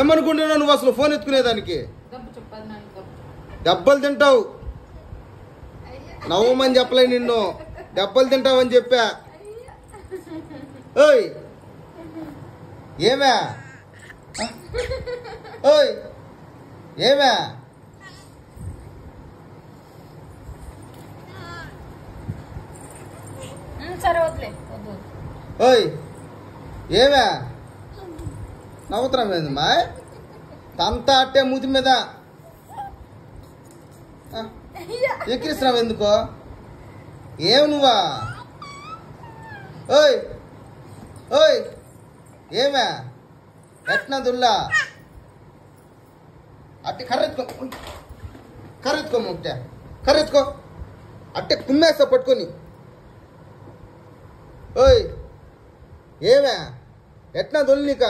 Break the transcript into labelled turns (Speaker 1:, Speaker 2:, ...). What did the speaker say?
Speaker 1: ఏమనుకుంటున్నావు నువ్వు అసలు ఫోన్ ఎత్తుకునేదానికి? దెబ్బలు తింటావు. నవ్వమని చెప్పలే నిన్ను, దెబ్బలు తింటావని చెప్పా. ఓయ్ ఏమే, ఓయ్ ఏమే, ఓయ్ ఏమే నవ్వుతున్నామేందమ్మా? అంతా అట్టే మూతి మీద ఎక్కిరిస్తున్నావు ఎందుకో? ఏమి నువ్వా? ఓయ్ ఓయ్ ఏమే ఎట్నా దుల్లా అట్టే కర్రెత్తుకో ముక్తే కర్రెత్తుకో అట్టే కుమ్మేస్తా పట్టుకొని. ఓయ్ ఏమే ఎట్నా దొల్లిక